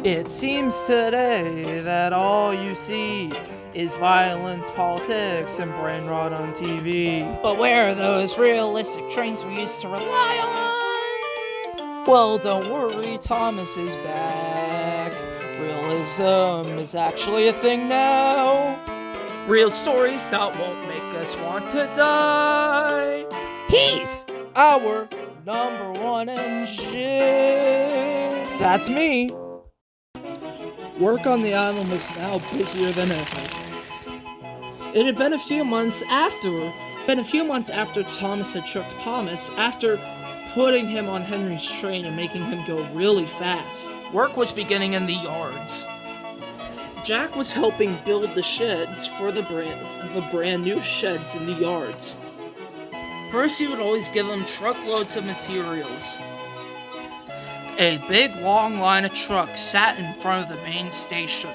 It seems today that all you see is violence, politics, and brain rot on TV. But where are those realistic trains we used to rely on? Well, don't worry, Thomas is back. Realism is actually a thing now. Real stories that won't make us want to die. He's Our number one engine. That's me. Work on the island was now busier than ever. It had been a few months after Thomas had tricked Thomas after putting him on Henry's train and making him go really fast. Work was beginning in the yards. Jack was helping build the sheds for the brand new sheds in the yards. Percy would always give him truckloads of materials. A big long line of trucks sat in front of the main station.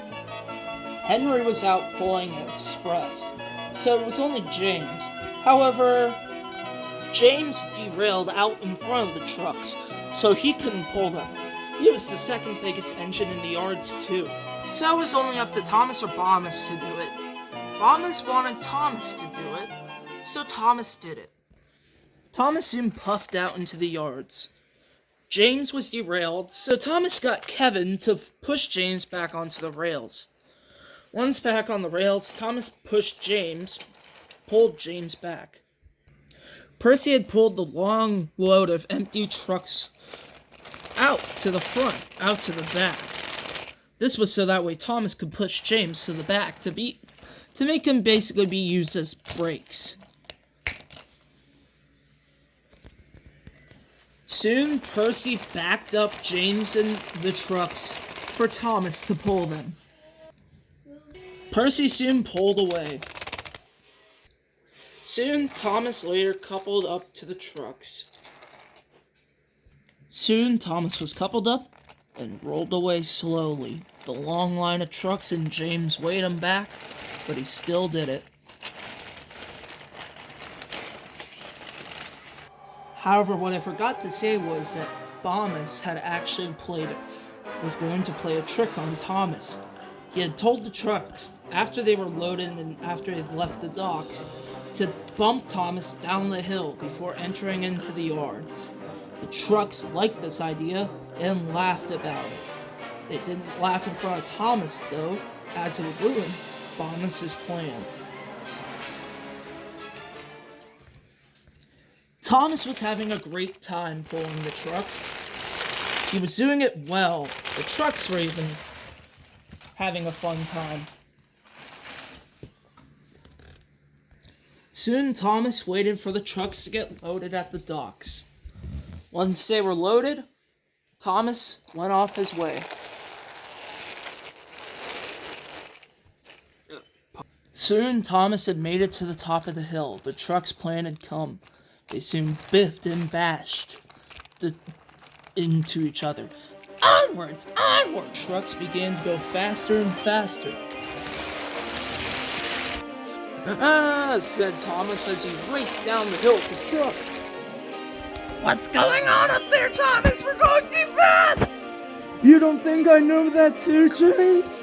Henry was out pulling an express, so it was only James. However, James derailed out in front of the trucks, so he couldn't pull them. He was the second biggest engine in the yards too. So it was only up to Thomas or Bombus to do it. Bombus wanted Thomas to do it, so Thomas did it. Thomas soon puffed out into the yards. James was derailed, so Thomas got Kevin to push James back onto the rails. Once back on the rails, Thomas pulled James back. Percy had pulled the long load of empty trucks out to the front, out to the back. This was so that way Thomas could push James to the back to make him basically be used as brakes. Soon, Percy backed up James and the trucks for Thomas to pull them. Percy soon pulled away. Soon, Thomas later coupled up to the trucks. Soon, Thomas was coupled up and rolled away slowly. The long line of trucks and James weighed him back, but he still did it. However, what I forgot to say was that Bombus had actually was going to play a trick on Thomas. He had told the trucks, after they were loaded and after they left the docks, to bump Thomas down the hill before entering into the yards. The trucks liked this idea and laughed about it. They didn't laugh in front of Thomas, though, as it would ruin Bombus' plan. Thomas was having a great time pulling the trucks. He was doing it well. The trucks were even having a fun time. Soon, Thomas waited for the trucks to get loaded at the docks. Once they were loaded, Thomas went off his way. Soon, Thomas had made it to the top of the hill. The truck's plan had come. They soon biffed and bashed into each other. Onwards, onward! Trucks began to go faster and faster. Said Thomas as he raced down the hill with the trucks. What's going on up there, Thomas? We're going too fast! You don't think I know that too, James?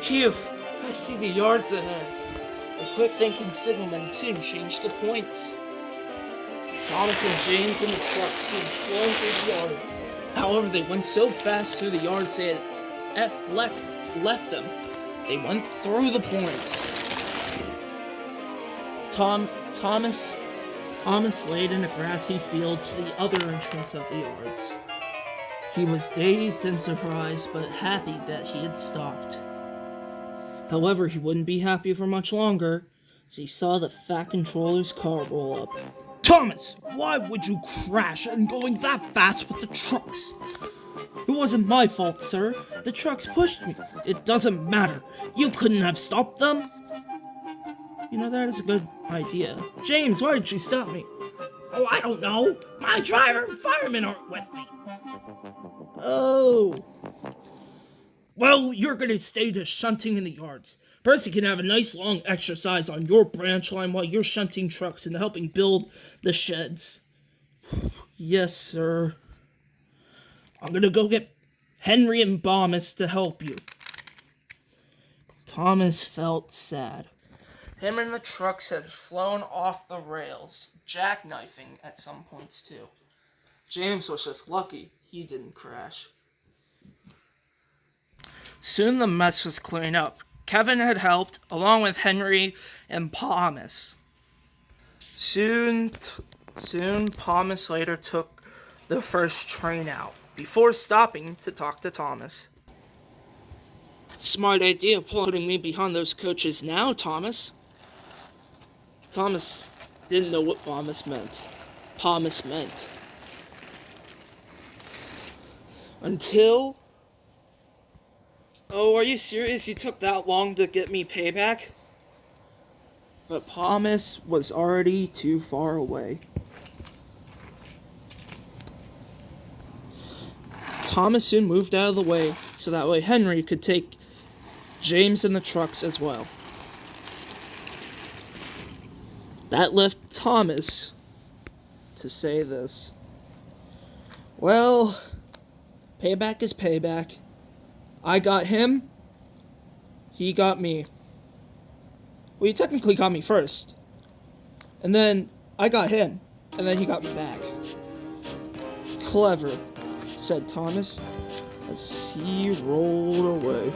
Phew, I see the yards ahead. The quick-thinking signalman soon changed the points. Thomas and James and the trucks soon flowed through the yards. However, they went so fast through the yards they had left them. They went through the points. Thomas laid in a grassy field to the other entrance of the yards. He was dazed and surprised, but happy that he had stopped. However, he wouldn't be happy for much longer, as he saw the fat controller's car roll up. Thomas, why would you crash and going that fast with the trucks? It wasn't my fault, sir. The trucks pushed me. It doesn't matter. You couldn't have stopped them. You know, that is a good idea. James, why did you stop me? Oh, I don't know. My driver and firemen aren't with me. Oh. Well, you're gonna stay to shunting in the yards. Percy can have a nice long exercise on your branch line while you're shunting trucks and helping build the sheds. Yes, sir. I'm gonna go get Henry and Bomis to help you. Thomas felt sad. Him and the trucks had flown off the rails, jackknifing at some points too. James was just lucky he didn't crash. Soon the mess was clearing up. Kevin had helped, along with Henry and Thomas. Soon Thomas later took the first train out, before stopping to talk to Thomas. Smart idea putting me behind those coaches now, Thomas. Thomas didn't know what Thomas meant. Until... Oh, are you serious? You took that long to get me payback? But Thomas was already too far away. Thomas soon moved out of the way, so that way Henry could take James and the trucks as well. That left Thomas to say this. Well, payback is payback. I got him, he got me. Well, he technically got me first. And then I got him, and then he got me back. Clever, said Thomas as he rolled away.